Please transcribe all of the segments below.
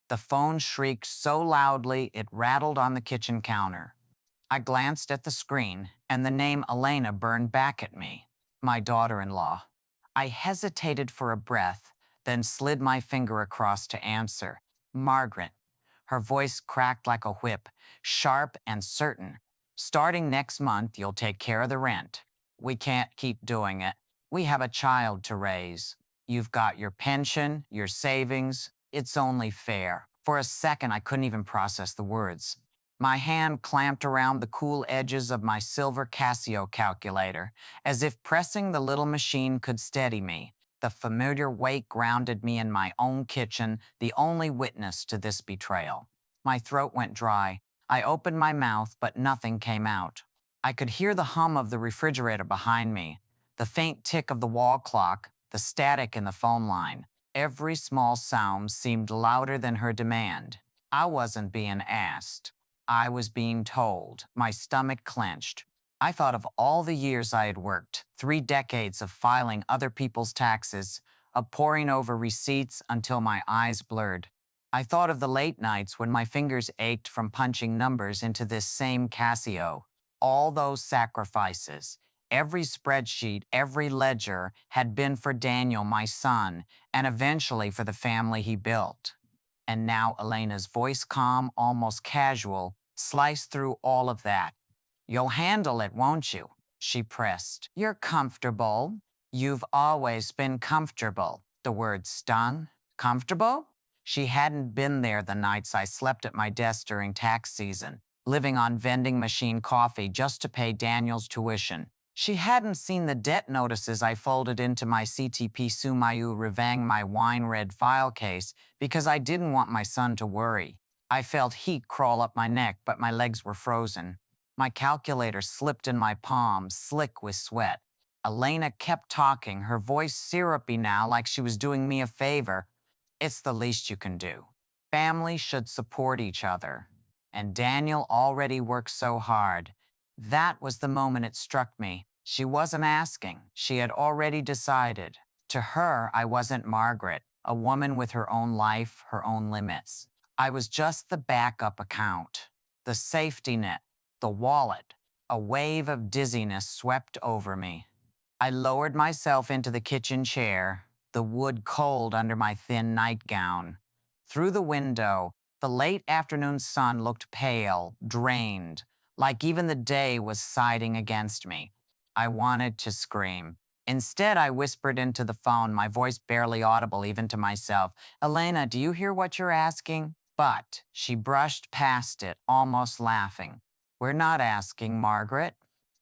The phone shrieked so loudly it rattled on the kitchen counter. I glanced at the screen, and the name Elena burned back at me. My daughter-in-law. I hesitated for a breath, then slid my finger across to answer. Margaret. Her voice cracked like a whip, sharp and certain. Starting next month, you'll take care of the rent. We can't keep doing it. We have a child to raise. You've got your pension, your savings. It's only fair. For a second, I couldn't even process the words. My hand clamped around the cool edges of my silver Casio calculator, as if pressing the little machine could steady me. The familiar weight grounded me in my own kitchen, the only witness to this betrayal. My throat went dry. I opened my mouth, but nothing came out. I could hear the hum of the refrigerator behind me, the faint tick of the wall clock, the static in the phone line. Every small sound seemed louder than her demand. I wasn't being asked. I was being told. My stomach clenched. I thought of all the years I had worked, 3 decades of filing other people's taxes, of poring over receipts until my eyes blurred. I thought of the late nights when my fingers ached from punching numbers into this same Casio. All those sacrifices, every spreadsheet, every ledger had been for Daniel, my son, and eventually for the family he built. And now Elena's voice, calm, almost casual, sliced through all of that. You'll handle it, won't you? She pressed. You're comfortable. You've always been comfortable. The word stung. Comfortable? She hadn't been there the nights I slept at my desk during tax season, living on vending machine coffee just to pay Daniel's tuition. She hadn't seen the debt notices I folded into my CTP Sumayu Revang, my wine-red file case, because I didn't want my son to worry. I felt heat crawl up my neck, but my legs were frozen. My calculator slipped in my palm, slick with sweat. Elena kept talking, her voice syrupy now, like she was doing me a favor. It's the least you can do. Families should support each other. And Daniel already worked so hard. That was the moment it struck me. She wasn't asking. She had already decided. To her, I wasn't Margaret, a woman with her own life, her own limits. I was just the backup account, the safety net, the wallet. A wave of dizziness swept over me. I lowered myself into the kitchen chair, the wood cold under my thin nightgown. Through the window, the late afternoon sun looked pale, drained, like even the day was siding against me. I wanted to scream. Instead, I whispered into the phone, my voice barely audible even to myself. Elena, do you hear what you're asking? But she brushed past it, almost laughing. We're not asking, Margaret.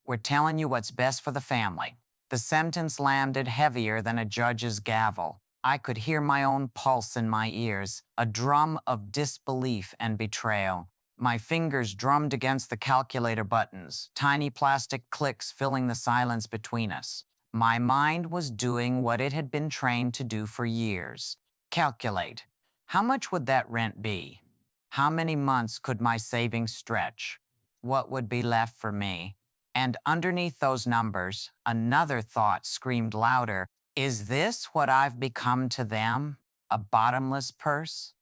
We're telling you what's best for the family. The sentence landed heavier than a judge's gavel. I could hear my own pulse in my ears, a drum of disbelief and betrayal. My fingers drummed against the calculator buttons, tiny plastic clicks filling the silence between us. My mind was doing what it had been trained to do for years. Calculate. How much would that rent be? How many months could my savings stretch? What would be left for me? And underneath those numbers, another thought screamed louder. Is this what I've become to them? A bottomless purse?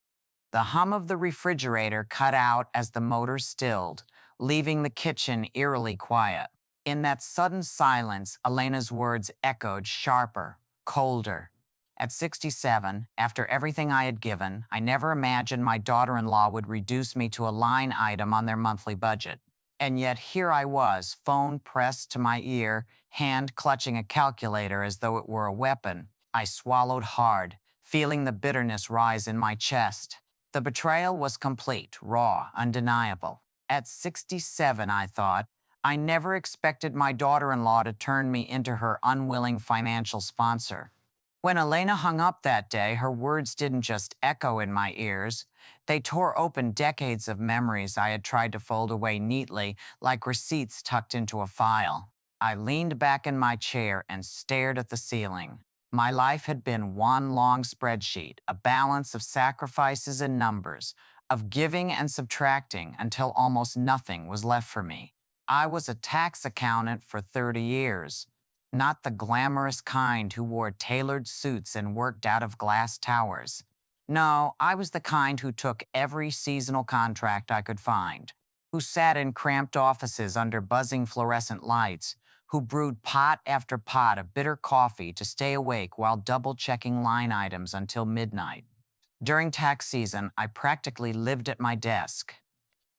The hum of the refrigerator cut out as the motor stilled, leaving the kitchen eerily quiet. In that sudden silence, Elena's words echoed sharper, colder. At 67, after everything I had given, I never imagined my daughter-in-law would reduce me to a line item on their monthly budget. And yet here I was, phone pressed to my ear, hand clutching a calculator as though it were a weapon. I swallowed hard, feeling the bitterness rise in my chest. The betrayal was complete, raw, undeniable. At 67, I thought, I never expected my daughter-in-law to turn me into her unwilling financial sponsor. When Elena hung up that day, her words didn't just echo in my ears. They tore open decades of memories I had tried to fold away neatly, like receipts tucked into a file. I leaned back in my chair and stared at the ceiling. My life had been one long spreadsheet, a balance of sacrifices and numbers, of giving and subtracting until almost nothing was left for me. I was a tax accountant for 30 years. Not the glamorous kind who wore tailored suits and worked out of glass towers. No, I was the kind who took every seasonal contract I could find, who sat in cramped offices under buzzing fluorescent lights, who brewed pot after pot of bitter coffee to stay awake while double checking line items until midnight. During tax season, I practically lived at my desk.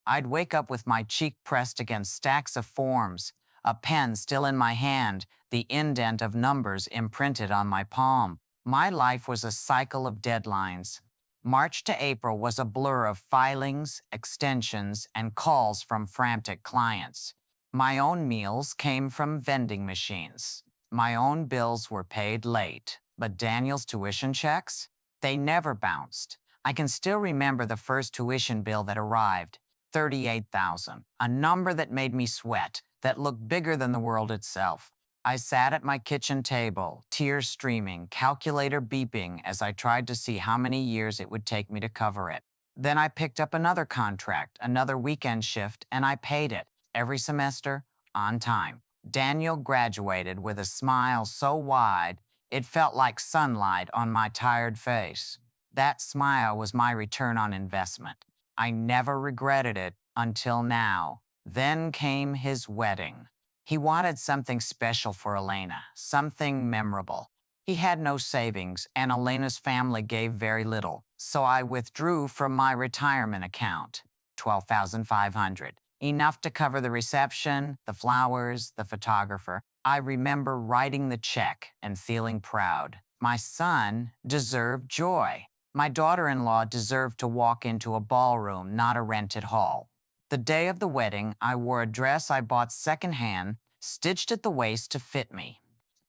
I'd wake up with my cheek pressed against stacks of forms, a pen still in my hand, the indent of numbers imprinted on my palm. My life was a cycle of deadlines. March to April was a blur of filings, extensions, and calls from frantic clients. My own meals came from vending machines. My own bills were paid late. But Daniel's tuition checks? They never bounced. I can still remember the first tuition bill that arrived. 38,000, a number that made me sweat, that looked bigger than the world itself. I sat at my kitchen table, tears streaming, calculator beeping as I tried to see how many years it would take me to cover it. Then I picked up another contract, another weekend shift, and I paid it every semester on time. Daniel graduated with a smile so wide it felt like sunlight on my tired face. That smile was my return on investment. I never regretted it until now. Then came his wedding. He wanted something special for Elena, something memorable. He had no savings, and Elena's family gave very little, so I withdrew from my retirement account, 12,500, enough to cover the reception, the flowers, the photographer. I remember writing the check and feeling proud. My son deserved joy. My daughter-in-law deserved to walk into a ballroom, not a rented hall. The day of the wedding, I wore a dress I bought secondhand, stitched at the waist to fit me.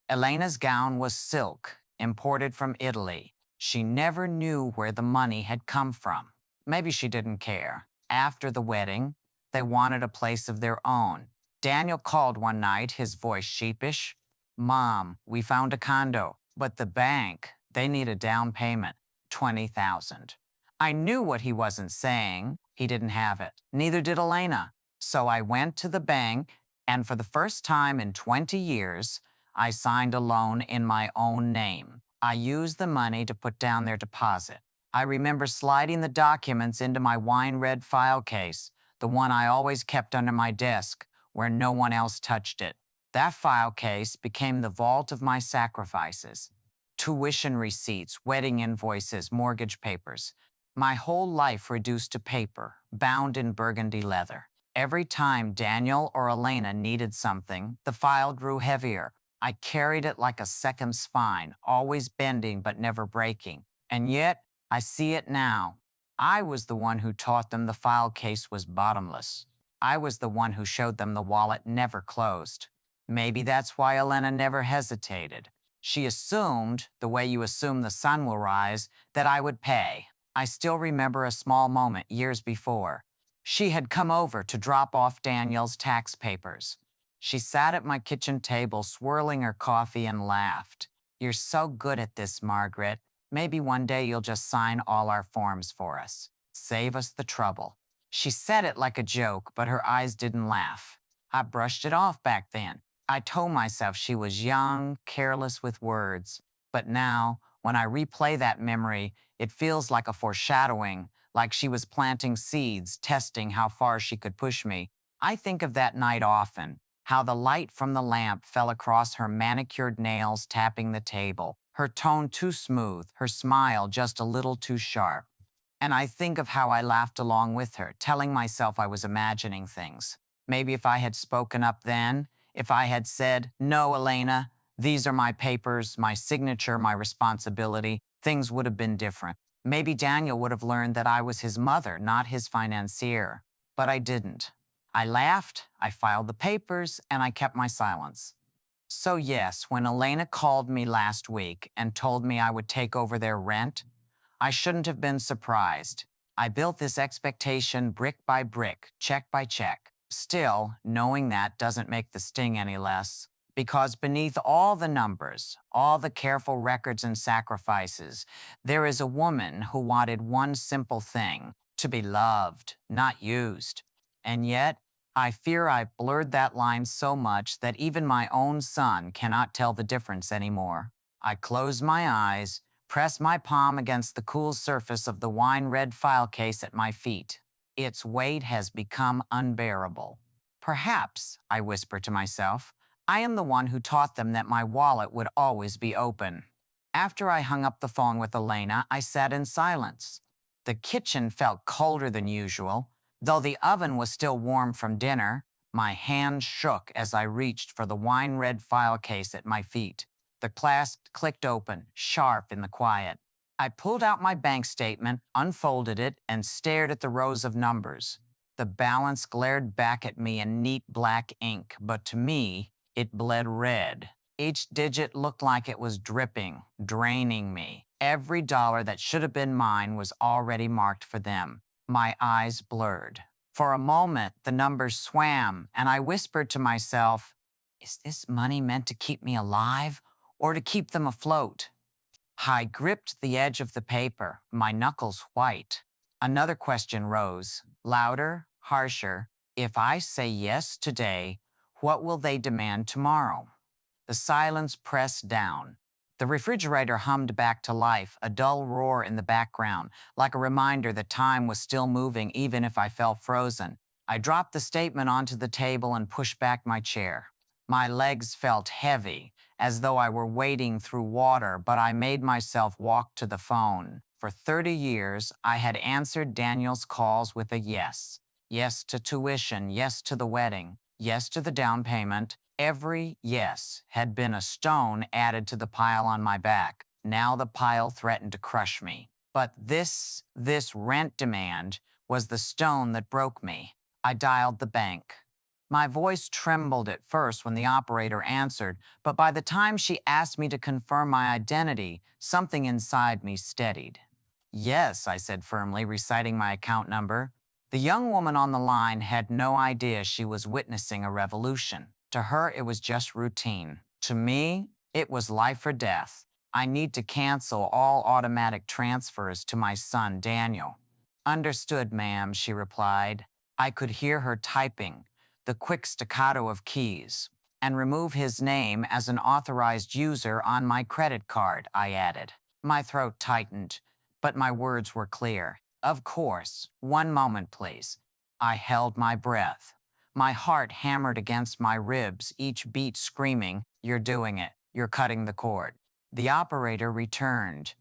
Elena's gown was silk, imported from Italy. She never knew where the money had come from. Maybe she didn't care. After the wedding, they wanted a place of their own. Daniel called one night, his voice sheepish. Mom, we found a condo, but the bank, they need a down payment. 20,000. I knew what he wasn't saying. He didn't have it. Neither did Elena. So I went to the bank, and for the first time in 20 years, I signed a loan in my own name. I used the money to put down their deposit. I remember sliding the documents into my wine-red file case, the one I always kept under my desk, where no one else touched it. That file case became the vault of my sacrifices. Tuition receipts, wedding invoices, mortgage papers. My whole life reduced to paper, bound in burgundy leather. Every time Daniel or Elena needed something, the file grew heavier. I carried it like a second spine, always bending but never breaking. And yet, I see it now. I was the one who taught them the file case was bottomless. I was the one who showed them the wallet never closed. Maybe that's why Elena never hesitated. She assumed, the way you assume the sun will rise, that I would pay. I still remember a small moment years before. She had come over to drop off Daniel's tax papers. She sat at my kitchen table, swirling her coffee, and laughed. You're so good at this, Margaret. Maybe one day you'll just sign all our forms for us. Save us the trouble. She said it like a joke, but her eyes didn't laugh. I brushed it off back then. I told myself she was young, careless with words. But now, when I replay that memory, it feels like a foreshadowing, like she was planting seeds, testing how far she could push me. I think of that night often, how the light from the lamp fell across her manicured nails tapping the table, her tone too smooth, her smile just a little too sharp. And I think of how I laughed along with her, telling myself I was imagining things. Maybe if I had spoken up then, if I had said, no, Elena, these are my papers, my signature, my responsibility, things would have been different. Maybe Daniel would have learned that I was his mother, not his financier. But I didn't. I laughed, I filed the papers, and I kept my silence. So yes, when Elena called me last week and told me I would take over their rent, I shouldn't have been surprised. I built this expectation brick by brick, check by check. Still, knowing that doesn't make the sting any less. Because beneath all the numbers, all the careful records and sacrifices, there is a woman who wanted one simple thing, to be loved, not used. And yet, I fear I've blurred that line so much that even my own son cannot tell the difference anymore. I close my eyes, press my palm against the cool surface of the wine-red file case at my feet. Its weight has become unbearable. Perhaps, I whisper to myself, I am the one who taught them that my wallet would always be open. After I hung up the phone with Elena, I sat in silence. The kitchen felt colder than usual. Though the oven was still warm from dinner, my hand shook as I reached for the wine-red file case at my feet. The clasp clicked open, sharp in the quiet. I pulled out my bank statement, unfolded it, and stared at the rows of numbers. The balance glared back at me in neat black ink, but to me, it bled red. Each digit looked like it was dripping, draining me. Every dollar that should have been mine was already marked for them. My eyes blurred. For a moment, the numbers swam, and I whispered to myself, is this money meant to keep me alive or to keep them afloat? I gripped the edge of the paper, my knuckles white. Another question rose, louder, harsher. If I say yes today, what will they demand tomorrow? The silence pressed down. The refrigerator hummed back to life, a dull roar in the background, like a reminder that time was still moving even if I felt frozen. I dropped the statement onto the table and pushed back my chair. My legs felt heavy, as though I were wading through water, but I made myself walk to the phone. For 30 years, I had answered Daniel's calls with a yes. Yes to tuition, yes to the wedding, yes to the down payment. Every yes had been a stone added to the pile on my back. Now the pile threatened to crush me. But this rent demand was the stone that broke me. I dialed the bank. My voice trembled at first when the operator answered, but by the time she asked me to confirm my identity, something inside me steadied. Yes, I said firmly, reciting my account number. The young woman on the line had no idea she was witnessing a revolution. To her, it was just routine. To me, it was life or death. I need to cancel all automatic transfers to my son, Daniel. Understood, ma'am, she replied. I could hear her typing, the quick staccato of keys. And remove his name as an authorized user on my credit card, I added. My throat tightened, but my words were clear. Of course. One moment, please. I held my breath. My heart hammered against my ribs, each beat screaming, you're doing it. You're cutting the cord. The operator returned.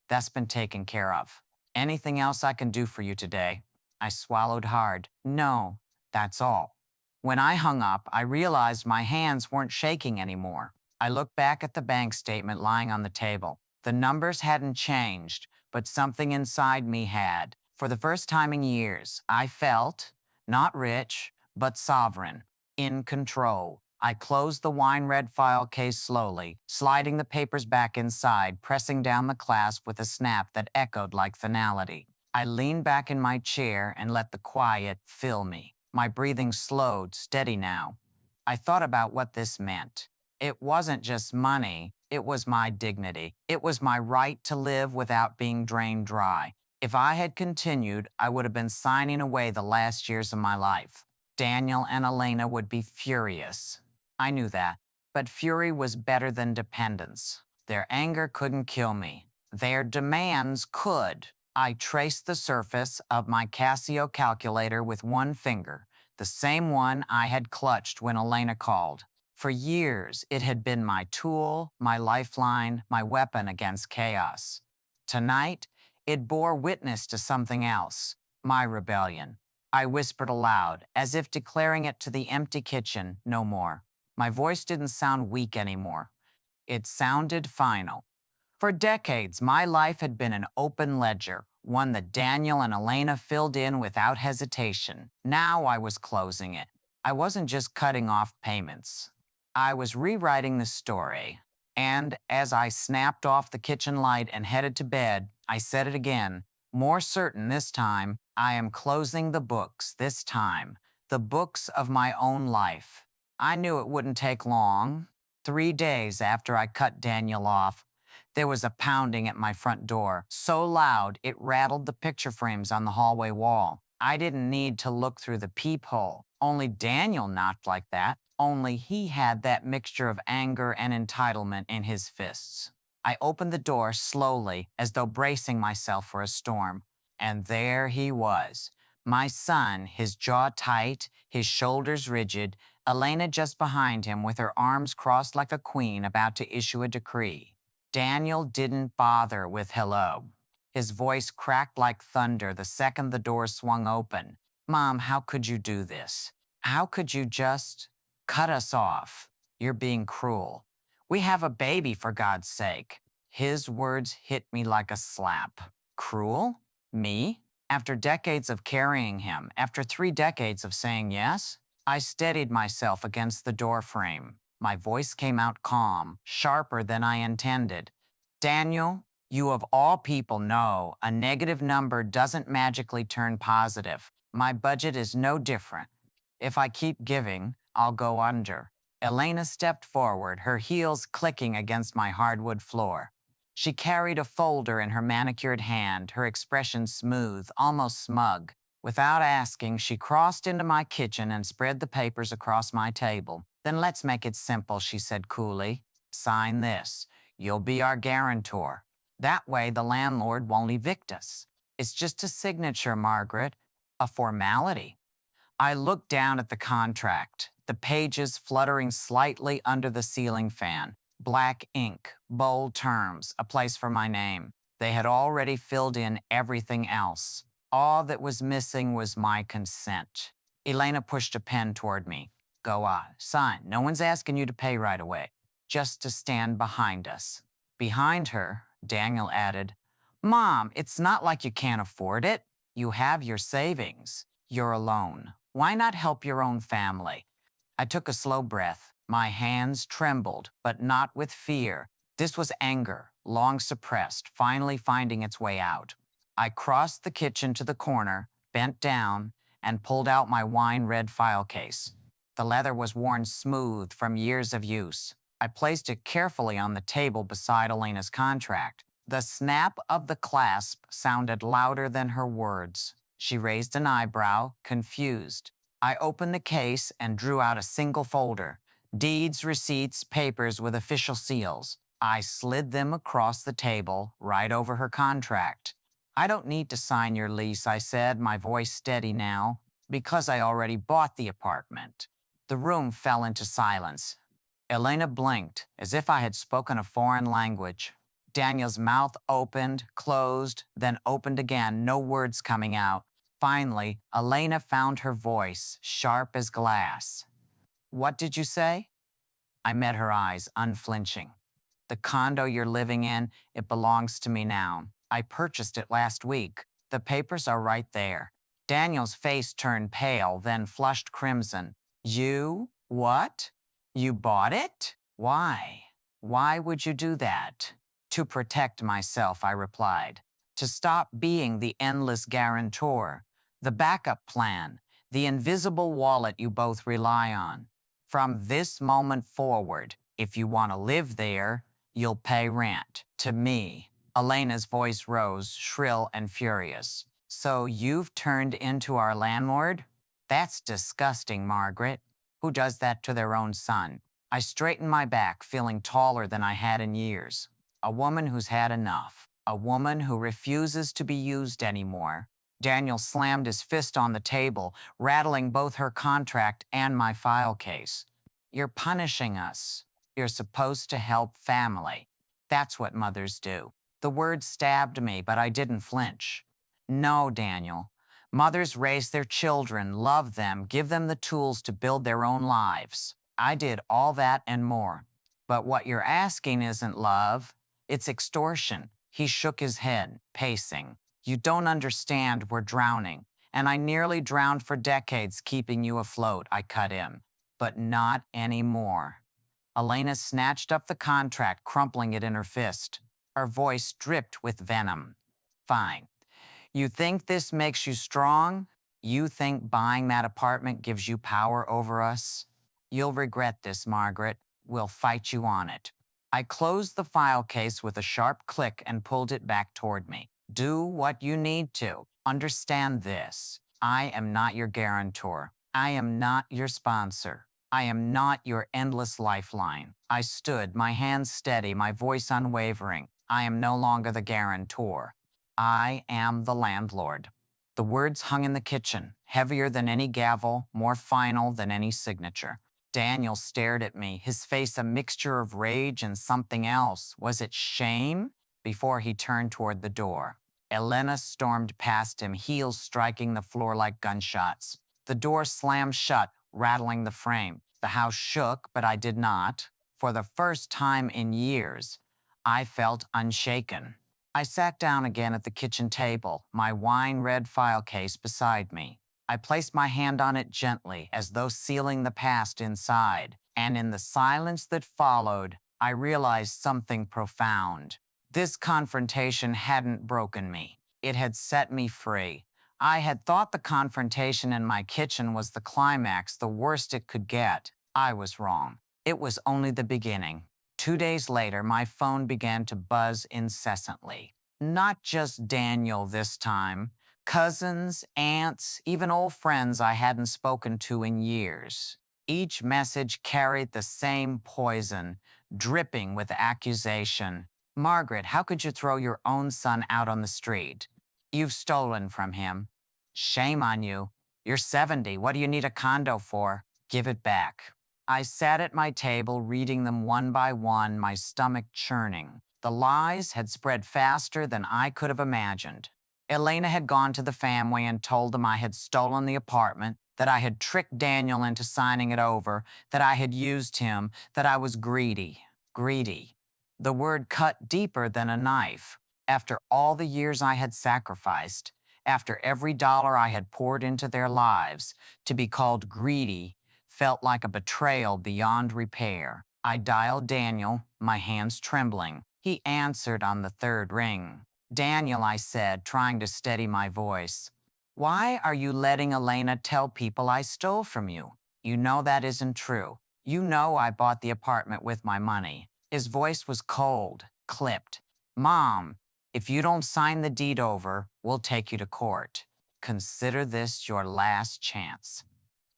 That's been taken care of. Anything else I can do for you today? I swallowed hard. No, that's all. When I hung up, I realized my hands weren't shaking anymore. I looked back at the bank statement lying on the table. The numbers hadn't changed, but something inside me had. For the first time in years, I felt, not rich, but sovereign, in control. I closed the wine-red file case slowly, sliding the papers back inside, pressing down the clasp with a snap that echoed like finality. I leaned back in my chair and let the quiet fill me. My breathing slowed, steady now. I thought about what this meant. It wasn't just money, it was my dignity. It was my right to live without being drained dry. If I had continued, I would have been signing away the last years of my life. Daniel and Elena would be furious. I knew that, but fury was better than dependence. Their anger couldn't kill me. Their demands could. I traced the surface of my Casio calculator with one finger, the same one I had clutched when Elena called. For years, it had been my tool, my lifeline, my weapon against chaos. Tonight, it bore witness to something else, my rebellion. I whispered aloud, as if declaring it to the empty kitchen, no more. My voice didn't sound weak anymore. It sounded final. For decades, my life had been an open ledger, one that Daniel and Elena filled in without hesitation. Now I was closing it. I wasn't just cutting off payments. I was rewriting the story. And as I snapped off the kitchen light and headed to bed, I said it again, more certain this time, I am closing the books this time, the books of my own life. I knew it wouldn't take long. 3 days after I cut Daniel off, there was a pounding at my front door, so loud it rattled the picture frames on the hallway wall. I didn't need to look through the peephole. Only Daniel knocked like that. Only he had that mixture of anger and entitlement in his fists. I opened the door slowly, as though bracing myself for a storm. And there he was. My son, his jaw tight, his shoulders rigid, Elena just behind him with her arms crossed like a queen about to issue a decree. Daniel didn't bother with hello. His voice cracked like thunder the second the door swung open. Mom, how could you do this? How could you just cut us off? You're being cruel. We have a baby, for God's sake. His words hit me like a slap. Cruel? Me? After decades of carrying him, after 3 decades of saying yes? I steadied myself against the doorframe. My voice came out calm, sharper than I intended. Daniel, you of all people know a negative number doesn't magically turn positive. My budget is no different. If I keep giving, I'll go under. Elena stepped forward, her heels clicking against my hardwood floor. She carried a folder in her manicured hand, her expression smooth, almost smug. Without asking, she crossed into my kitchen and spread the papers across my table. Then let's make it simple, she said coolly. Sign this. You'll be our guarantor. That way the landlord won't evict us. It's just a signature, Margaret. A formality. I looked down at the contract, the pages fluttering slightly under the ceiling fan. Black ink, bold terms, a place for my name. They had already filled in everything else. All that was missing was my consent. Elena pushed a pen toward me. Go on, sign. No one's asking you to pay right away. Just to stand behind us. Behind her, Daniel added, Mom, it's not like you can't afford it. You have your savings. You're alone. Why not help your own family? I took a slow breath. My hands trembled, but not with fear. This was anger, long suppressed, finally finding its way out. I crossed the kitchen to the corner, bent down, and pulled out my wine-red file case. The leather was worn smooth from years of use. I placed it carefully on the table beside Elena's contract. The snap of the clasp sounded louder than her words. She raised an eyebrow, confused. I opened the case and drew out a single folder. Deeds, receipts, papers with official seals. I slid them across the table, right over her contract. I don't need to sign your lease, I said, my voice steady now, because I already bought the apartment. The room fell into silence. Elena blinked, as if I had spoken a foreign language. Daniel's mouth opened, closed, then opened again, no words coming out. Finally, Elena found her voice, sharp as glass. What did you say? I met her eyes, unflinching. The condo you're living in, it belongs to me now. I purchased it last week. The papers are right there. Daniel's face turned pale, then flushed crimson. You? What? You bought it? Why? Why would you do that? To protect myself, I replied. To stop being the endless guarantor, the backup plan, the invisible wallet you both rely on. From this moment forward, if you want to live there, you'll pay rent. To me. Elena's voice rose, shrill and furious. So you've turned into our landlord? That's disgusting, Margaret. Who does that to their own son? I straightened my back, feeling taller than I had in years. A woman who's had enough. A woman who refuses to be used anymore. Daniel slammed his fist on the table, rattling both her contract and my file case. You're punishing us. You're supposed to help family. That's what mothers do. The word stabbed me, but I didn't flinch. No, Daniel. Mothers raise their children, love them, give them the tools to build their own lives. I did all that and more. But what you're asking isn't love. It's extortion. He shook his head, pacing. You don't understand, we're drowning. And I nearly drowned for decades keeping you afloat, I cut in. But not anymore. Elena snatched up the contract, crumpling it in her fist. Her voice dripped with venom. Fine. You think this makes you strong? You think buying that apartment gives you power over us? You'll regret this, Margaret. We'll fight you on it. I closed the file case with a sharp click and pulled it back toward me. Do what you need to. Understand this. I am not your guarantor. I am not your sponsor. I am not your endless lifeline. I stood, my hands steady, my voice unwavering. I am no longer the guarantor. I am the landlord. The words hung in the kitchen, heavier than any gavel, more final than any signature. Daniel stared at me, his face a mixture of rage and something else. Was it shame? Before he turned toward the door. Elena stormed past him, heels striking the floor like gunshots. The door slammed shut, rattling the frame. The house shook, but I did not. For the first time in years, I felt unshaken. I sat down again at the kitchen table, my wine-red file case beside me. I placed my hand on it gently, as though sealing the past inside. And in the silence that followed, I realized something profound. This confrontation hadn't broken me. It had set me free. I had thought the confrontation in my kitchen was the climax, the worst it could get. I was wrong. It was only the beginning. 2 days later, my phone began to buzz incessantly. Not just Daniel this time. Cousins, aunts, even old friends I hadn't spoken to in years. Each message carried the same poison, dripping with accusation. Margaret, how could you throw your own son out on the street? You've stolen from him. Shame on you. You're 70. What do you need a condo for? Give it back. I sat at my table reading them one by one, my stomach churning. The lies had spread faster than I could have imagined. Elena had gone to the family and told them I had stolen the apartment, that I had tricked Daniel into signing it over, that I had used him, that I was greedy. Greedy. The word cut deeper than a knife. After all the years I had sacrificed, after every dollar I had poured into their lives, to be called greedy felt like a betrayal beyond repair. I dialed Daniel, my hands trembling. He answered on the third ring. Daniel, I said, trying to steady my voice. Why are you letting Elena tell people I stole from you? You know that isn't true. You know I bought the apartment with my money. His voice was cold, clipped. Mom, if you don't sign the deed over, we'll take you to court. Consider this your last chance.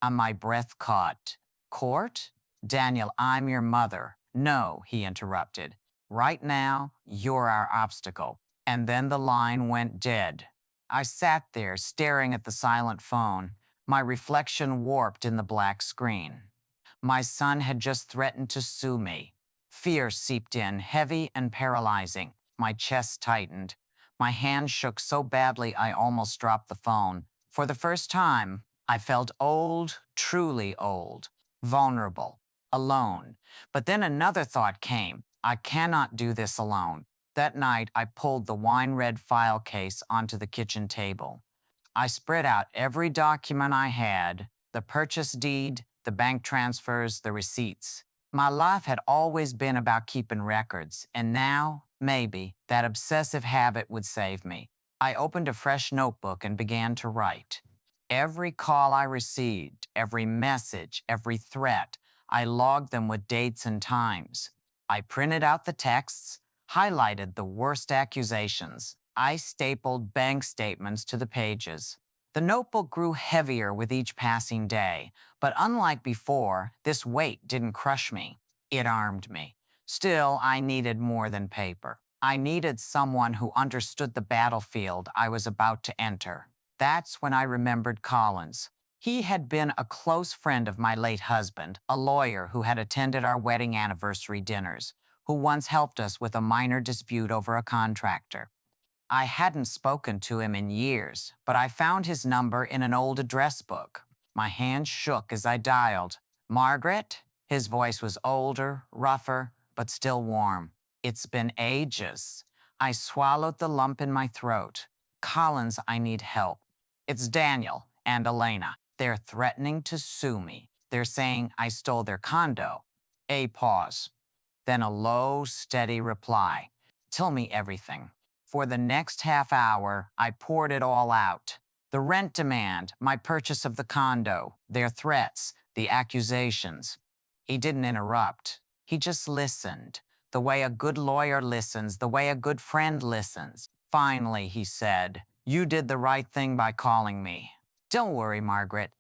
My breath caught. Court? Daniel, I'm your mother. No, he interrupted. Right now, you're our obstacle. And then the line went dead. I sat there, staring at the silent phone, my reflection warped in the black screen. My son had just threatened to sue me. Fear seeped in, heavy and paralyzing. My chest tightened. My hand shook so badly I almost dropped the phone. For the first time, I felt old, truly old, vulnerable, alone. But then another thought came. I cannot do this alone. That night, I pulled the wine-red file case onto the kitchen table. I spread out every document I had, the purchase deed, the bank transfers, the receipts. My life had always been about keeping records, and now, maybe, that obsessive habit would save me. I opened a fresh notebook and began to write. Every call I received, every message, every threat, I logged them with dates and times. I printed out the texts, highlighted the worst accusations. I stapled bank statements to the pages. The notebook grew heavier with each passing day, but unlike before, this weight didn't crush me. It armed me. Still, I needed more than paper. I needed someone who understood the battlefield I was about to enter. That's when I remembered Collins. He had been a close friend of my late husband, a lawyer who had attended our wedding anniversary dinners, who once helped us with a minor dispute over a contractor. I hadn't spoken to him in years, but I found his number in an old address book. My hand shook as I dialed. Margaret? His voice was older, rougher, but still warm. It's been ages. I swallowed the lump in my throat. Collins, I need help. It's Daniel and Elena. They're threatening to sue me. They're saying I stole their condo. A pause. Then a low, steady reply. Tell me everything. For the next half hour, I poured it all out. The rent demand, my purchase of the condo, their threats, the accusations. He didn't interrupt. He just listened. The way a good lawyer listens, the way a good friend listens. Finally, he said, you did the right thing by calling me. Don't worry, Margaret.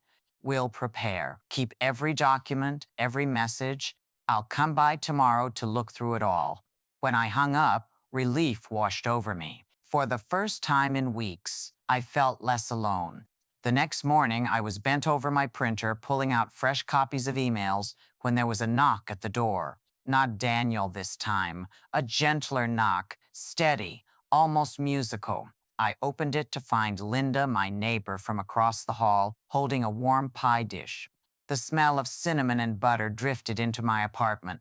We'll prepare. Keep every document, every message. I'll come by tomorrow to look through it all. When I hung up, relief washed over me. For the first time in weeks, I felt less alone. The next morning, I was bent over my printer, pulling out fresh copies of emails when there was a knock at the door. Not Daniel this time, a gentler knock, steady, almost musical. I opened it to find Linda, my neighbor from across the hall, holding a warm pie dish. The smell of cinnamon and butter drifted into my apartment.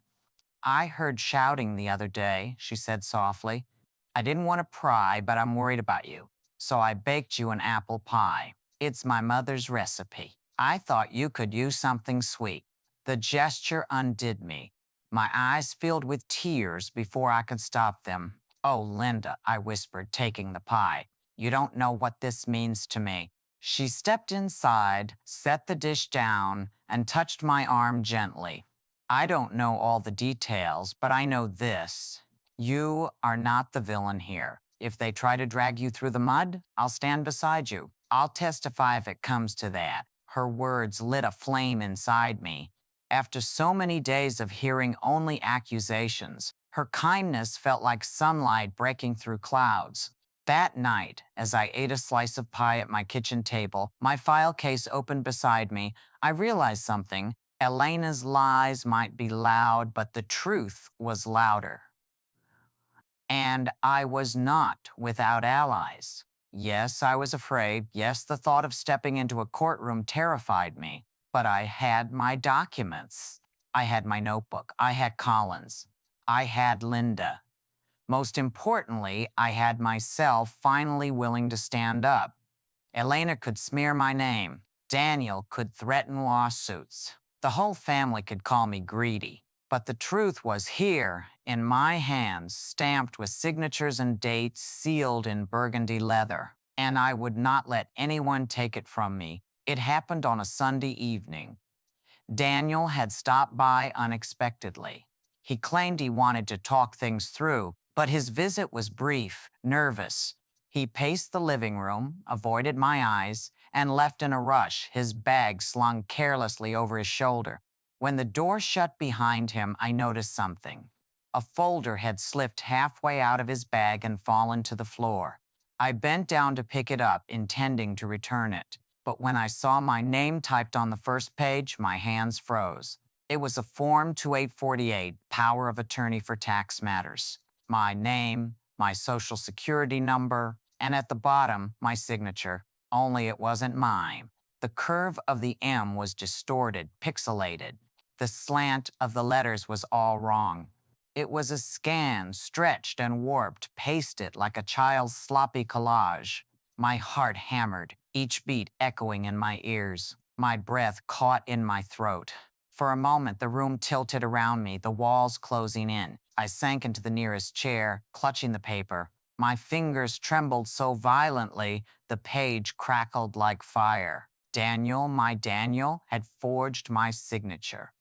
I heard shouting the other day, she said softly. I didn't want to pry, but I'm worried about you. So I baked you an apple pie. It's my mother's recipe. I thought you could use something sweet. The gesture undid me. My eyes filled with tears before I could stop them. Oh, Linda, I whispered, taking the pie. You don't know what this means to me. She stepped inside, set the dish down, and touched my arm gently. I don't know all the details, but I know this. You are not the villain here. If they try to drag you through the mud, I'll stand beside you. I'll testify if it comes to that. Her words lit a flame inside me. After so many days of hearing only accusations, her kindness felt like sunlight breaking through clouds. That night, as I ate a slice of pie at my kitchen table, my file case opened beside me, I realized something. Elena's lies might be loud, but the truth was louder. And I was not without allies. Yes, I was afraid. Yes, the thought of stepping into a courtroom terrified me. But I had my documents. I had my notebook. I had Collins. I had Linda. Most importantly, I had myself finally willing to stand up. Elena could smear my name. Daniel could threaten lawsuits. The whole family could call me greedy. But the truth was here, in my hands, stamped with signatures and dates, sealed in burgundy leather. And I would not let anyone take it from me. It happened on a Sunday evening. Daniel had stopped by unexpectedly. He claimed he wanted to talk things through, but his visit was brief, nervous. He paced the living room, avoided my eyes, and left in a rush, his bag slung carelessly over his shoulder. When the door shut behind him, I noticed something. A folder had slipped halfway out of his bag and fallen to the floor. I bent down to pick it up, intending to return it. But when I saw my name typed on the first page, my hands froze. It was a Form 2848, Power of Attorney for Tax Matters. My name, my social security number, and at the bottom, my signature. Only it wasn't mine. The curve of the M was distorted, pixelated. The slant of the letters was all wrong. It was a scan, stretched and warped, pasted like a child's sloppy collage. My heart hammered, each beat echoing in my ears. My breath caught in my throat. For a moment, the room tilted around me, the walls closing in. I sank into the nearest chair, clutching the paper. My fingers trembled so violently, the page crackled like fire. Daniel, my Daniel, had forged my signature.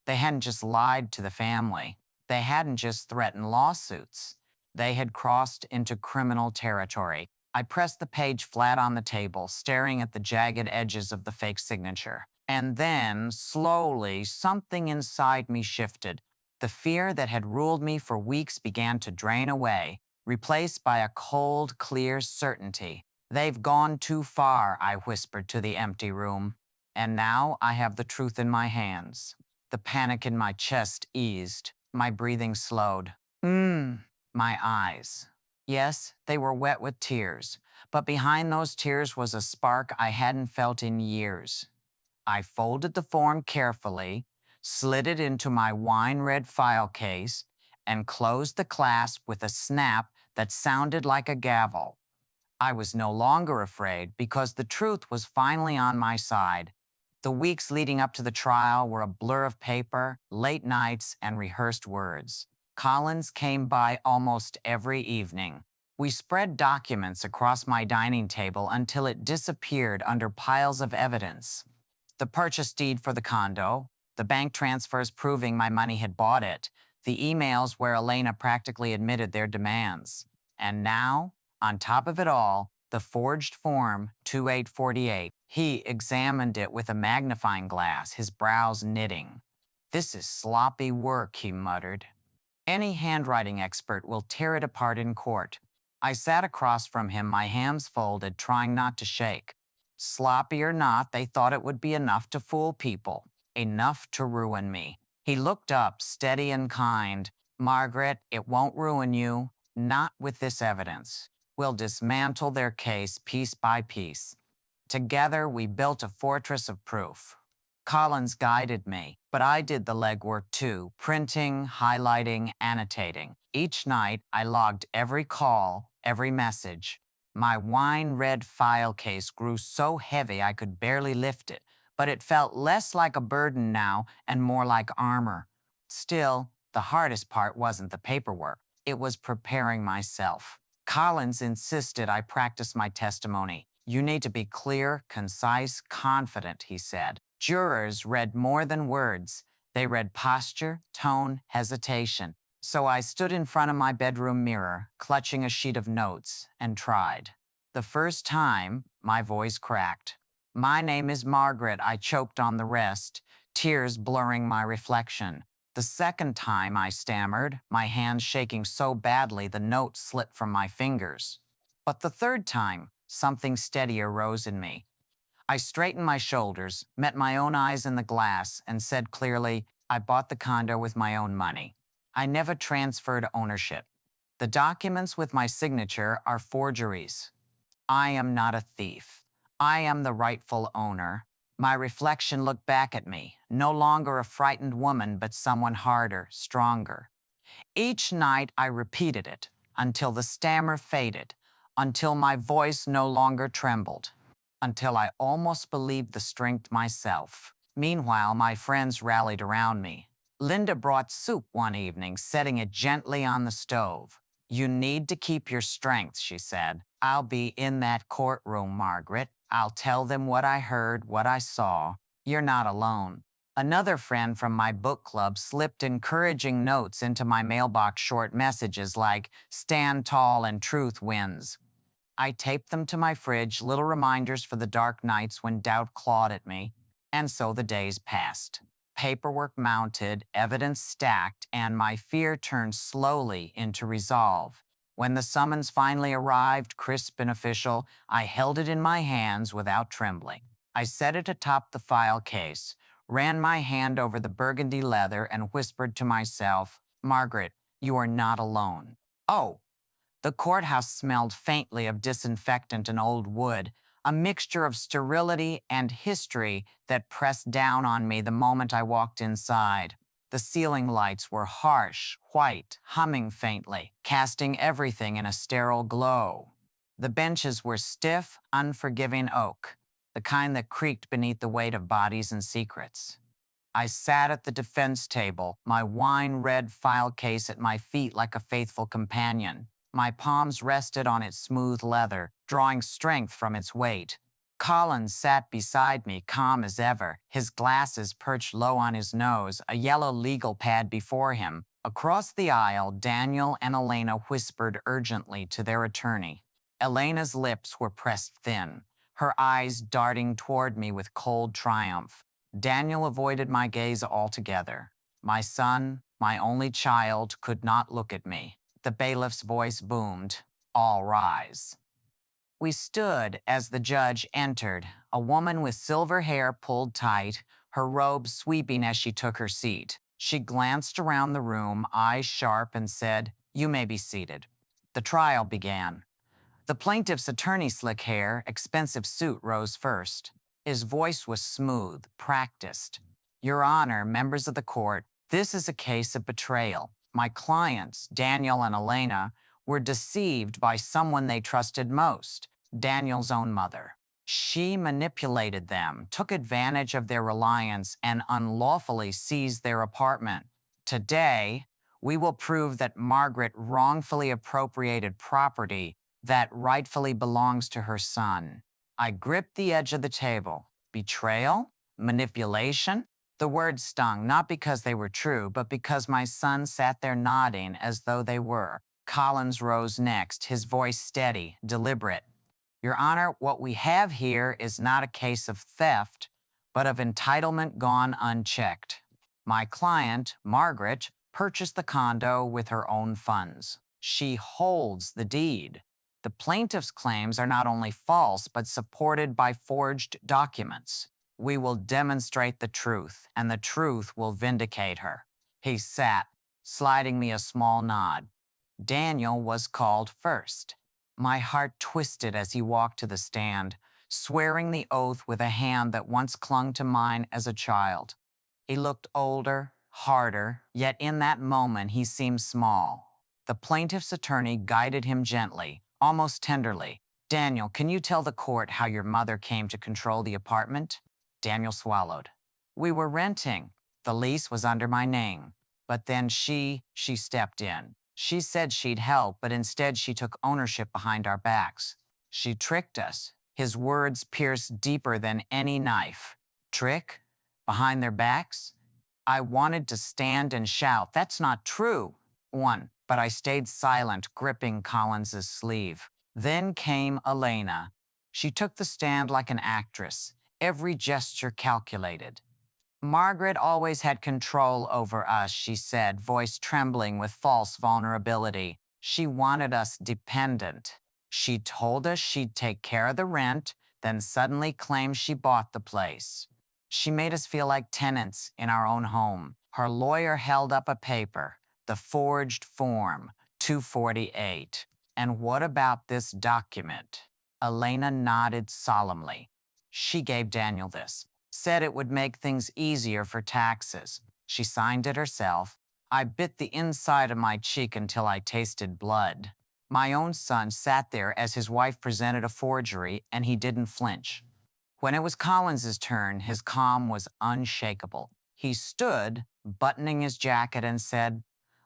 They hadn't just lied to the family. They hadn't just threatened lawsuits. They had crossed into criminal territory. I pressed the page flat on the table, staring at the jagged edges of the fake signature. And then, slowly, something inside me shifted. The fear that had ruled me for weeks began to drain away, replaced by a cold, clear certainty. They've gone too far, I whispered to the empty room. And now I have the truth in my hands. The panic in my chest eased. My breathing slowed. My eyes. Yes, they were wet with tears, but behind those tears was a spark I hadn't felt in years. I folded the form carefully, slid it into my wine-red file case, and closed the clasp with a snap that sounded like a gavel. I was no longer afraid because the truth was finally on my side. The weeks leading up to the trial were a blur of paper, late nights, and rehearsed words. Collins came by almost every evening. We spread documents across my dining table until it disappeared under piles of evidence. The purchase deed for the condo, the bank transfers proving my money had bought it, the emails where Elena practically admitted their demands. And now, on top of it all, the forged Form 2848. He examined it with a magnifying glass, his brows knitting. "This is sloppy work," he muttered. "Any handwriting expert will tear it apart in court." I sat across from him, my hands folded, trying not to shake. Sloppy or not, they thought it would be enough to fool people, enough to ruin me. He looked up, steady and kind. "Margaret, it won't ruin you. Not with this evidence. We'll dismantle their case piece by piece. Together, we built a fortress of proof." Collins guided me, but I did the legwork too, printing, highlighting, annotating. Each night, I logged every call, every message. My wine-red file case grew so heavy I could barely lift it, but it felt less like a burden now and more like armor. Still, the hardest part wasn't the paperwork. It was preparing myself. Collins insisted I practice my testimony. "You need to be clear, concise, confident," he said. Jurors read more than words. They read posture, tone, hesitation. So I stood in front of my bedroom mirror, clutching a sheet of notes, and tried. The first time, my voice cracked. "My name is Margaret," I choked on the rest, tears blurring my reflection. The second time I stammered, my hands shaking so badly the notes slipped from my fingers. But the third time, something steadier rose in me. I straightened my shoulders, met my own eyes in the glass, and said clearly, "I bought the condo with my own money. I never transferred ownership. The documents with my signature are forgeries. I am not a thief. I am the rightful owner." My reflection looked back at me, no longer a frightened woman, but someone harder, stronger. Each night I repeated it until the stammer faded, until my voice no longer trembled, until I almost believed the strength myself. Meanwhile, my friends rallied around me. Linda brought soup one evening, setting it gently on the stove. "You need to keep your strength," she said. "I'll be in that courtroom, Margaret. I'll tell them what I heard, what I saw. You're not alone." Another friend from my book club slipped encouraging notes into my mailbox, short messages like, "Stand tall and truth wins." I taped them to my fridge, little reminders for the dark nights when doubt clawed at me. And so the days passed. Paperwork mounted, evidence stacked, and my fear turned slowly into resolve. When the summons finally arrived, crisp and official, I held it in my hands without trembling. I set it atop the file case, ran my hand over the burgundy leather, and whispered to myself, "Margaret, you are not alone." Oh, the courthouse smelled faintly of disinfectant and old wood, a mixture of sterility and history that pressed down on me the moment I walked inside. The ceiling lights were harsh, white, humming faintly, casting everything in a sterile glow. The benches were stiff, unforgiving oak, the kind that creaked beneath the weight of bodies and secrets. I sat at the defense table, my wine-red file case at my feet like a faithful companion. My palms rested on its smooth leather, drawing strength from its weight. Collins sat beside me, calm as ever, his glasses perched low on his nose, a yellow legal pad before him. Across the aisle, Daniel and Elena whispered urgently to their attorney. Elena's lips were pressed thin, her eyes darting toward me with cold triumph. Daniel avoided my gaze altogether. My son, my only child, could not look at me. The bailiff's voice boomed, "All rise." We stood as the judge entered, a woman with silver hair pulled tight, her robe sweeping as she took her seat. She glanced around the room, eyes sharp, and said, "You may be seated." The trial began. The plaintiff's attorney's slick hair, expensive suit rose first. His voice was smooth, practiced. "Your Honor, members of the court, this is a case of betrayal. My clients, Daniel and Elena, were deceived by someone they trusted most, Daniel's own mother. She manipulated them, took advantage of their reliance, and unlawfully seized their apartment. Today, we will prove that Margaret wrongfully appropriated property that rightfully belongs to her son." I gripped the edge of the table. Betrayal? Manipulation? The words stung, not because they were true, but because my son sat there nodding as though they were. Collins rose next, his voice steady, deliberate. Your Honor, what we have here is not a case of theft, but of entitlement gone unchecked. My client, Margaret, purchased the condo with her own funds. She holds the deed. The plaintiff's claims are not only false, but supported by forged documents. We will demonstrate the truth, and the truth will vindicate her. He sat, sliding me a small nod. Daniel was called first. My heart twisted as he walked to the stand, swearing the oath with a hand that once clung to mine as a child. He looked older, harder, yet in that moment he seemed small. The plaintiff's attorney guided him gently, almost tenderly. Daniel, can you tell the court how your mother came to control the apartment? Daniel swallowed. We were renting. The lease was under my name. But then she stepped in. She said she'd help, but instead she took ownership behind our backs. She tricked us. His words pierced deeper than any knife. Trick? Behind their backs? I wanted to stand and shout, "That's not true." But I stayed silent, gripping Collins's sleeve. Then came Elena. She took the stand like an actress, every gesture calculated. Margaret always had control over us, she said, voice trembling with false vulnerability. She wanted us dependent. She told us she'd take care of the rent, then suddenly claimed she bought the place. She made us feel like tenants in our own home. Her lawyer held up a paper, the forged form, 248. And what about this document? Elena nodded solemnly. She gave Daniel this. Said it would make things easier for taxes. She signed it herself. I bit the inside of my cheek until I tasted blood. My own son sat there as his wife presented a forgery, and he didn't flinch. When it was Collins's turn, his calm was unshakable. He stood, buttoning his jacket, and said,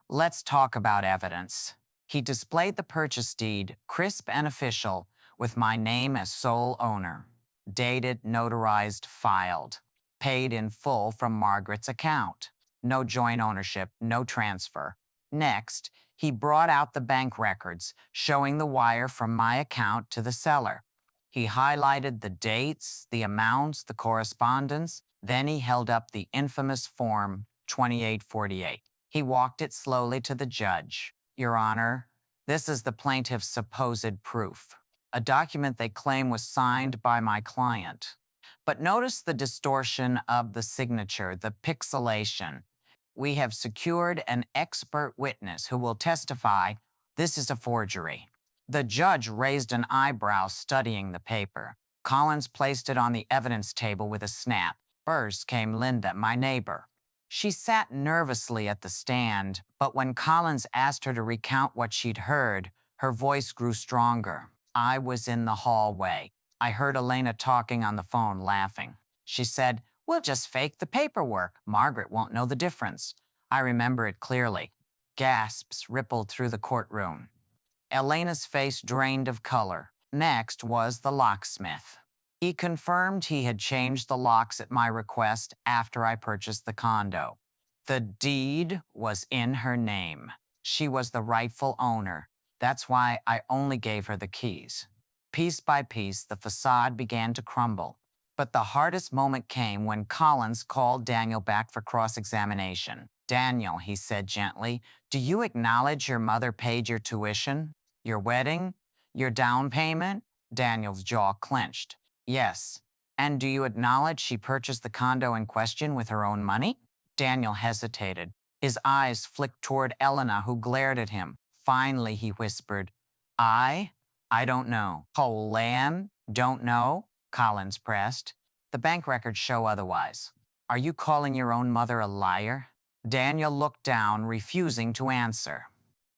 "Let's talk about evidence." He displayed the purchase deed, crisp and official, with my name as sole owner. Dated, notarized, filed. Paid in full from Margaret's account. No joint ownership, no transfer. Next, he brought out the bank records, showing the wire from my account to the seller. He highlighted the dates, the amounts, the correspondence. Then he held up the infamous Form 2848. He walked it slowly to the judge. Your Honor, this is the plaintiff's supposed proof. A document they claim was signed by my client. But notice the distortion of the signature, the pixelation. We have secured an expert witness who will testify this is a forgery. The judge raised an eyebrow studying the paper. Collins placed it on the evidence table with a snap. First came Linda, my neighbor. She sat nervously at the stand, but when Collins asked her to recount what she'd heard, her voice grew stronger. I was in the hallway. I heard Elena talking on the phone, laughing. She said, "We'll just fake the paperwork. Margaret won't know the difference." I remember it clearly. Gasps rippled through the courtroom. Elena's face drained of color. Next was the locksmith. He confirmed he had changed the locks at my request after I purchased the condo. The deed was in her name. She was the rightful owner. That's why I only gave her the keys. Piece by piece, the facade began to crumble. But the hardest moment came when Collins called Daniel back for cross-examination. "Daniel," he said gently, "do you acknowledge your mother paid your tuition, your wedding, your down payment?" Daniel's jaw clenched. "Yes." "And do you acknowledge she purchased the condo in question with her own money?" Daniel hesitated. His eyes flicked toward Elena, who glared at him. Finally, he whispered, I don't know." "Colan, don't know?" Collins pressed. "The bank records show otherwise." "Are you calling your own mother a liar?" Daniel looked down, refusing to answer.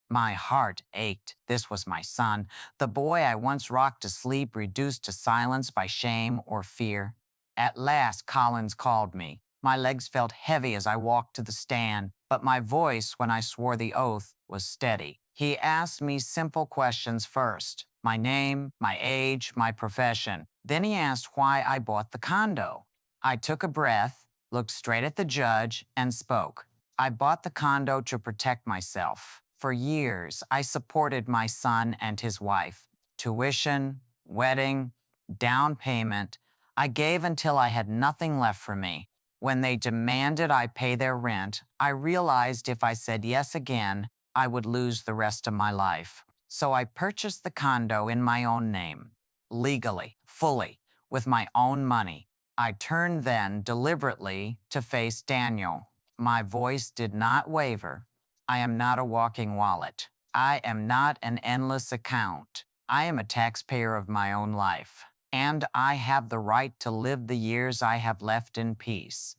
My heart ached. This was my son, the boy I once rocked to sleep, reduced to silence by shame or fear. At last, Collins called me. My legs felt heavy as I walked to the stand, but my voice, when I swore the oath, was steady. He asked me simple questions first. My name, my age, my profession. Then he asked why I bought the condo. I took a breath, looked straight at the judge, and spoke. I bought the condo to protect myself. For years, I supported my son and his wife. Tuition, wedding, down payment. I gave until I had nothing left for me. When they demanded I pay their rent, I realized if I said yes again, I would lose the rest of my life. So I purchased the condo in my own name, legally, fully, with my own money. I turned then deliberately to face Daniel. My voice did not waver. I am not a walking wallet. I am not an endless account. I am a taxpayer of my own life, and I have the right to live the years I have left in peace.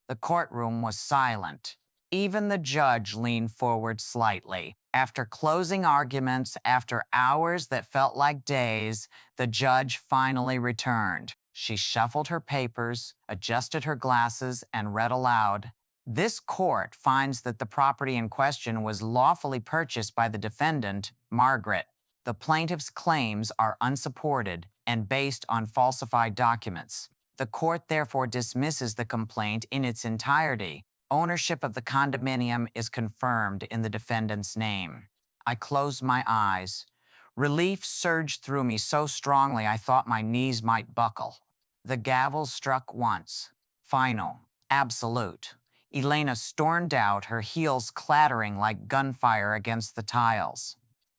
The courtroom was silent. Even the judge leaned forward slightly. After closing arguments, after hours that felt like days, the judge finally returned. She shuffled her papers, adjusted her glasses, and read aloud. This court finds that the property in question was lawfully purchased by the defendant, Margaret. The plaintiff's claims are unsupported and based on falsified documents. The court therefore dismisses the complaint in its entirety. Ownership of the condominium is confirmed in the defendant's name. I closed my eyes. Relief surged through me so strongly I thought my knees might buckle. The gavel struck once. Final. Absolute. Elena stormed out, her heels clattering like gunfire against the tiles.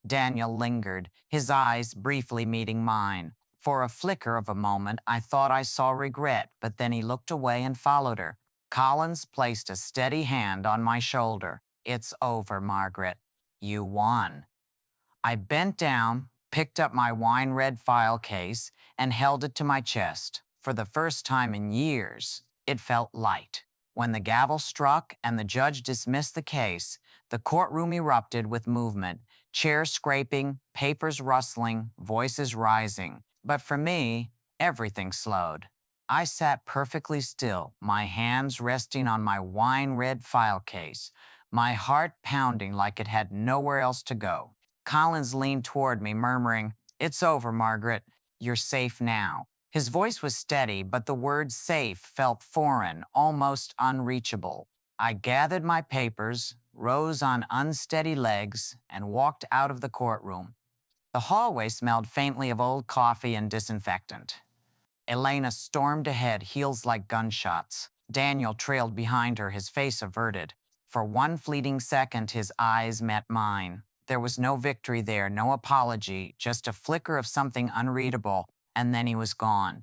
Daniel lingered, his eyes briefly meeting mine. For a flicker of a moment, I thought I saw regret, but then he looked away and followed her. Collins placed a steady hand on my shoulder. It's over, Margaret. You won. I bent down, picked up my wine-red file case, and held it to my chest. For the first time in years, it felt light. When the gavel struck and the judge dismissed the case, the courtroom erupted with movement, chairs scraping, papers rustling, voices rising. But for me, everything slowed. I sat perfectly still, my hands resting on my wine-red file case, my heart pounding like it had nowhere else to go. Collins leaned toward me, murmuring, "It's over, Margaret. You're safe now." His voice was steady, but the word safe felt foreign, almost unreachable. I gathered my papers, rose on unsteady legs, and walked out of the courtroom. The hallway smelled faintly of old coffee and disinfectant. Elena stormed ahead, heels like gunshots. Daniel trailed behind her, his face averted. For one fleeting second, his eyes met mine. There was no victory there, no apology, just a flicker of something unreadable, and then he was gone.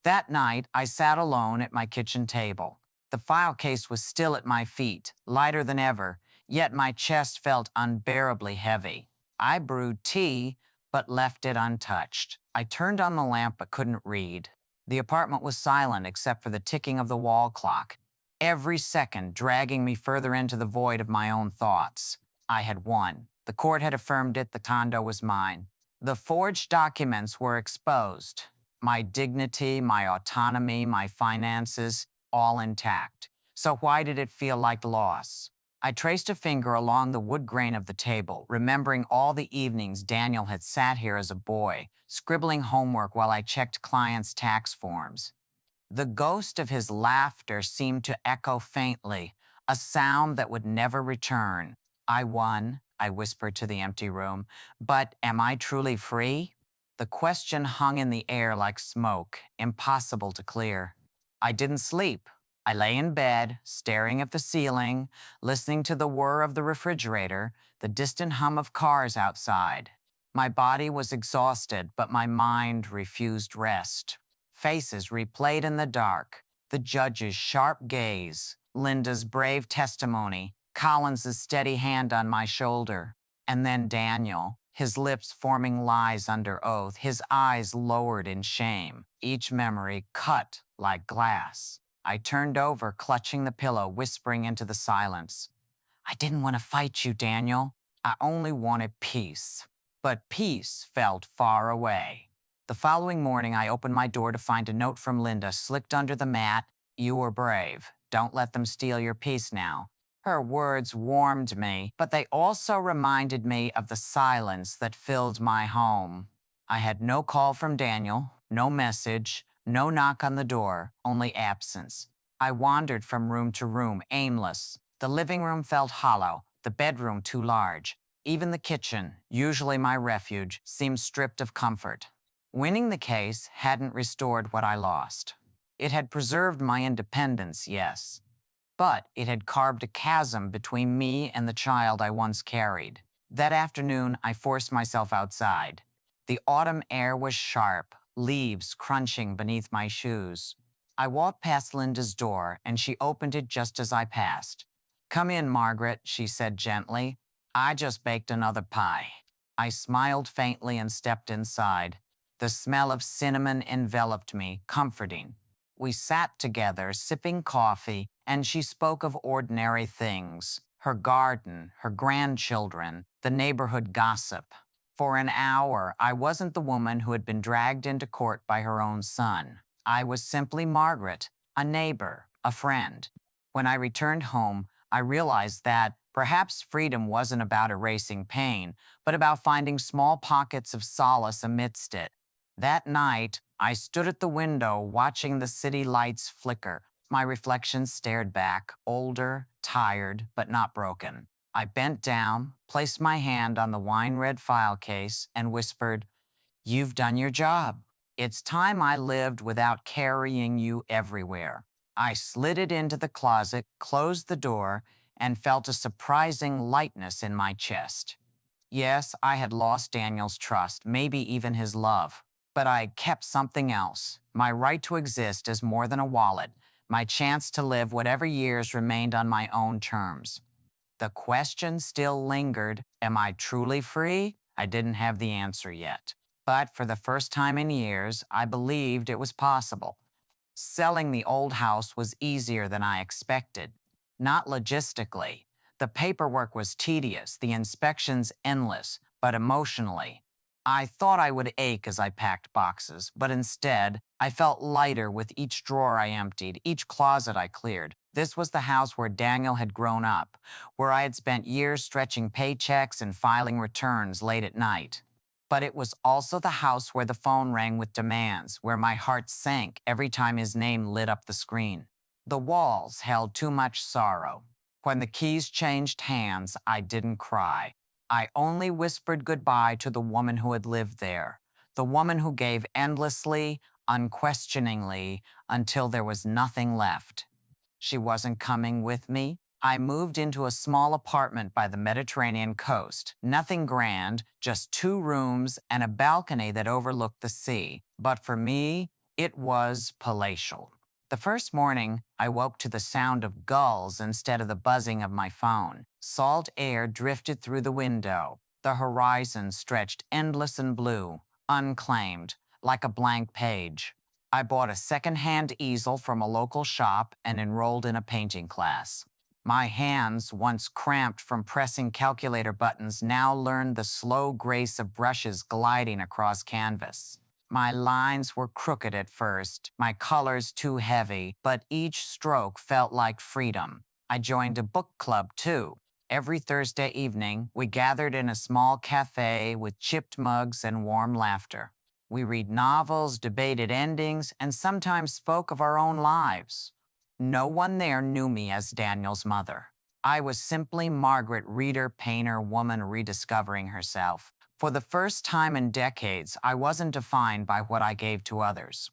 That night, I sat alone at my kitchen table. The file case was still at my feet, lighter than ever, yet my chest felt unbearably heavy. I brewed tea, but left it untouched. I turned on the lamp but couldn't read. The apartment was silent except for the ticking of the wall clock, every second dragging me further into the void of my own thoughts. I had won. The court had affirmed it. The condo was mine. The forged documents were exposed. My dignity, my autonomy, my finances, all intact. So why did it feel like loss? I traced a finger along the wood grain of the table, remembering all the evenings Daniel had sat here as a boy, scribbling homework while I checked clients' tax forms. The ghost of his laughter seemed to echo faintly, a sound that would never return. I won, I whispered to the empty room, but am I truly free? The question hung in the air like smoke, impossible to clear. I didn't sleep. I lay in bed, staring at the ceiling, listening to the whir of the refrigerator, the distant hum of cars outside. My body was exhausted, but my mind refused rest. Faces replayed in the dark, the judge's sharp gaze, Linda's brave testimony, Collins's steady hand on my shoulder, and then Daniel, his lips forming lies under oath, his eyes lowered in shame, each memory cut like glass. I turned over, clutching the pillow, whispering into the silence. I didn't want to fight you, Daniel. I only wanted peace. But peace felt far away. The following morning, I opened my door to find a note from Linda slicked under the mat. You were brave. Don't let them steal your peace now. Her words warmed me, but they also reminded me of the silence that filled my home. I had no call from Daniel, no message, no knock on the door, only absence. I wandered from room to room, aimless. The living room felt hollow, the bedroom too large. Even the kitchen, usually my refuge, seemed stripped of comfort. Winning the case hadn't restored what I lost. It had preserved my independence, yes, but it had carved a chasm between me and the child I once carried. That afternoon, I forced myself outside. The autumn air was sharp, leaves crunching beneath my shoes. I walked past Linda's door, and she opened it just as I passed. "Come in, Margaret," she said gently. "I just baked another pie." I smiled faintly and stepped inside. The smell of cinnamon enveloped me, comforting. We sat together, sipping coffee, and she spoke of ordinary things: her garden, her grandchildren, the neighborhood gossip. For an hour, I wasn't the woman who had been dragged into court by her own son. I was simply Margaret, a neighbor, a friend. When I returned home, I realized that perhaps freedom wasn't about erasing pain, but about finding small pockets of solace amidst it. That night, I stood at the window watching the city lights flicker. My reflection stared back, older, tired, but not broken. I bent down, placed my hand on the wine-red file case, and whispered, "You've done your job. It's time I lived without carrying you everywhere." I slid it into the closet, closed the door, and felt a surprising lightness in my chest. Yes, I had lost Daniel's trust, maybe even his love. But I kept something else: my right to exist as more than a wallet, my chance to live whatever years remained on my own terms. The question still lingered: am I truly free? I didn't have the answer yet. But for the first time in years, I believed it was possible. Selling the old house was easier than I expected. Not logistically. The paperwork was tedious, the inspections endless, but emotionally. I thought I would ache as I packed boxes, but instead, I felt lighter with each drawer I emptied, each closet I cleared. This was the house where Daniel had grown up, where I had spent years stretching paychecks and filing returns late at night. But it was also the house where the phone rang with demands, where my heart sank every time his name lit up the screen. The walls held too much sorrow. When the keys changed hands, I didn't cry. I only whispered goodbye to the woman who had lived there, the woman who gave endlessly, unquestioningly, until there was nothing left. She wasn't coming with me. I moved into a small apartment by the Mediterranean coast. Nothing grand, just 2 rooms and a balcony that overlooked the sea. But for me, it was palatial. The first morning, I woke to the sound of gulls instead of the buzzing of my phone. Salt air drifted through the window. The horizon stretched endless and blue, unclaimed, like a blank page. I bought a second-hand easel from a local shop and enrolled in a painting class. My hands, once cramped from pressing calculator buttons, now learned the slow grace of brushes gliding across canvas. My lines were crooked at first, my colors too heavy, but each stroke felt like freedom. I joined a book club, too. Every Thursday evening, we gathered in a small cafe with chipped mugs and warm laughter. We read novels, debated endings, and sometimes spoke of our own lives. No one there knew me as Daniel's mother. I was simply Margaret, reader, painter, woman rediscovering herself. For the first time in decades, I wasn't defined by what I gave to others.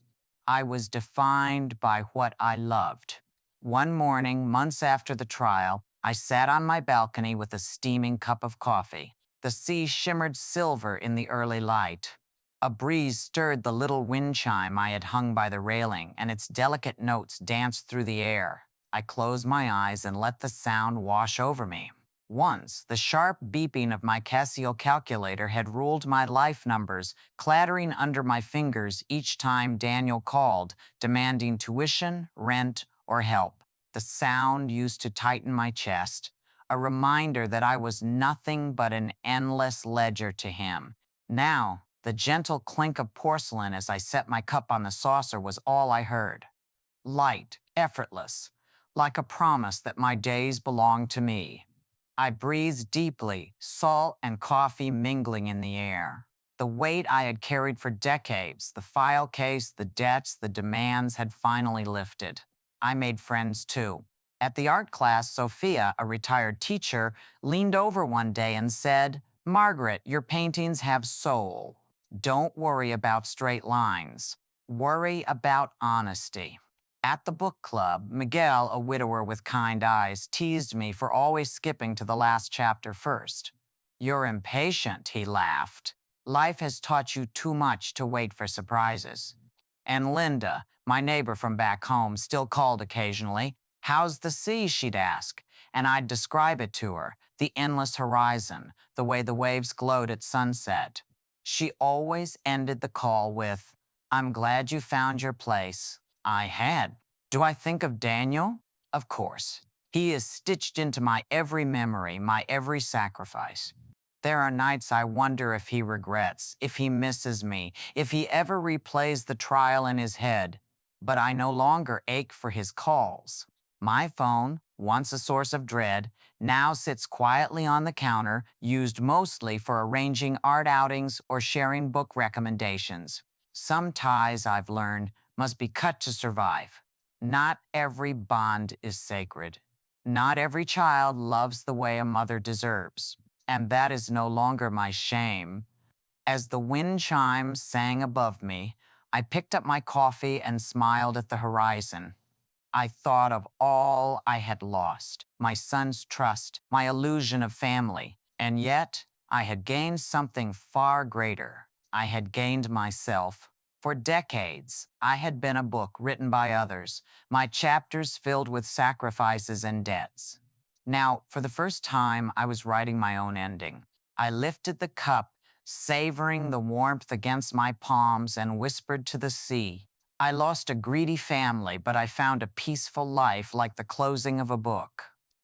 I was defined by what I loved. One morning, months after the trial, I sat on my balcony with a steaming cup of coffee. The sea shimmered silver in the early light. A breeze stirred the little wind chime I had hung by the railing, and its delicate notes danced through the air. I closed my eyes and let the sound wash over me. Once, the sharp beeping of my Casio calculator had ruled my life numbers, clattering under my fingers each time Daniel called, demanding tuition, rent, or help. The sound used to tighten my chest, a reminder that I was nothing but an endless ledger to him. Now, the gentle clink of porcelain as I set my cup on the saucer was all I heard. Light, effortless, like a promise that my days belonged to me. I breathed deeply, salt and coffee mingling in the air. The weight I had carried for decades, the file case, the debts, the demands had finally lifted. I made friends too. At the art class, Sophia, a retired teacher, leaned over one day and said, "Margaret, your paintings have soul." Don't worry about straight lines. Worry about honesty. At the book club, Miguel, a widower with kind eyes, teased me for always skipping to the last chapter first. You're impatient, he laughed. Life has taught you too much to wait for surprises. And Linda, my neighbor from back home, still called occasionally. How's the sea, she'd ask, and I'd describe it to her, the endless horizon, the way the waves glowed at sunset. She always ended the call with, I'm glad you found your place. I had. Do I think of Daniel? Of course. He is stitched into my every memory, my every sacrifice. There are nights I wonder if he regrets, if he misses me, if he ever replays the trial in his head. But I no longer ache for his calls. My phone, once a source of dread, now sits quietly on the counter, used mostly for arranging art outings or sharing book recommendations. Some ties, I've learned, must be cut to survive. Not every bond is sacred. Not every child loves the way a mother deserves. And that is no longer my shame. As the wind chimes sang above me, I picked up my coffee and smiled at the horizon. I thought of all I had lost, my son's trust, my illusion of family, and yet I had gained something far greater. I had gained myself. For decades, I had been a book written by others, my chapters filled with sacrifices and debts. Now, for the first time, I was writing my own ending. I lifted the cup, savoring the warmth against my palms, and whispered to the sea, I lost a greedy family, but I found a peaceful life like the closing of a book.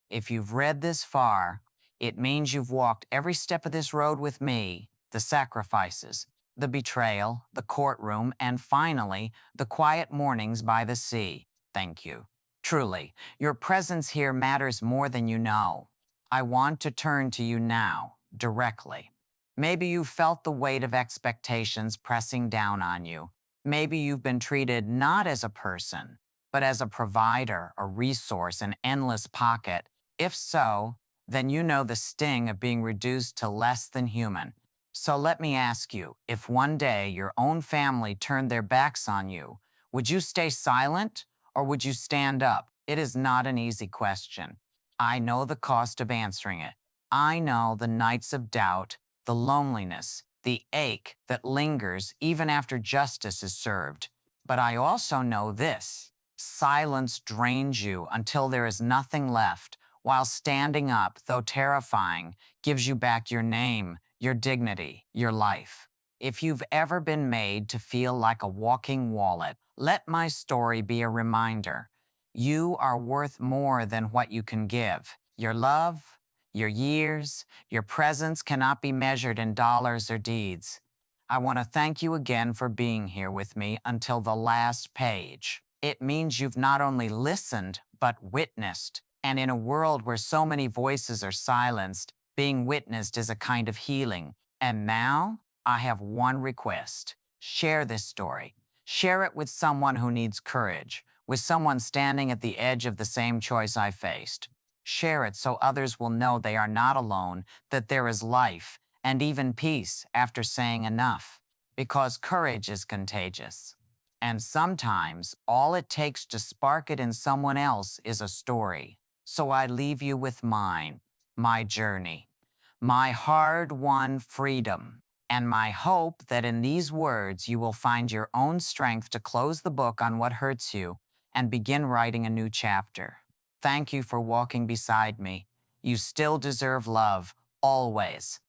If you've read this far, it means you've walked every step of this road with me, the sacrifices, the betrayal, the courtroom, and finally, the quiet mornings by the sea. Thank you. Truly, your presence here matters more than you know. I want to turn to you now, directly. Maybe you felt the weight of expectations pressing down on you. Maybe you've been treated not as a person, but as a provider, a resource, an endless pocket. If so, then you know the sting of being reduced to less than human. So let me ask you, if one day your own family turned their backs on you, would you stay silent or would you stand up? It is not an easy question. I know the cost of answering it. I know the nights of doubt, the loneliness, the ache that lingers even after justice is served. But I also know this. Silence drains you until there is nothing left, while standing up, though terrifying, gives you back your name, your dignity, your life. If you've ever been made to feel like a walking wallet, let my story be a reminder. You are worth more than what you can give. Your love, your years, your presence cannot be measured in dollars or deeds. I want to thank you again for being here with me until the last page. It means you've not only listened, but witnessed. And in a world where so many voices are silenced, being witnessed is a kind of healing. And now, I have one request. Share this story. Share it with someone who needs courage, with someone standing at the edge of the same choice I faced. Share it so others will know they are not alone, that there is life and even peace after saying enough. Because courage is contagious. And sometimes all it takes to spark it in someone else is a story. So I leave you with mine, my journey, my hard-won freedom, and my hope that in these words you will find your own strength to close the book on what hurts you and begin writing a new chapter. Thank you for walking beside me. You still deserve love, always.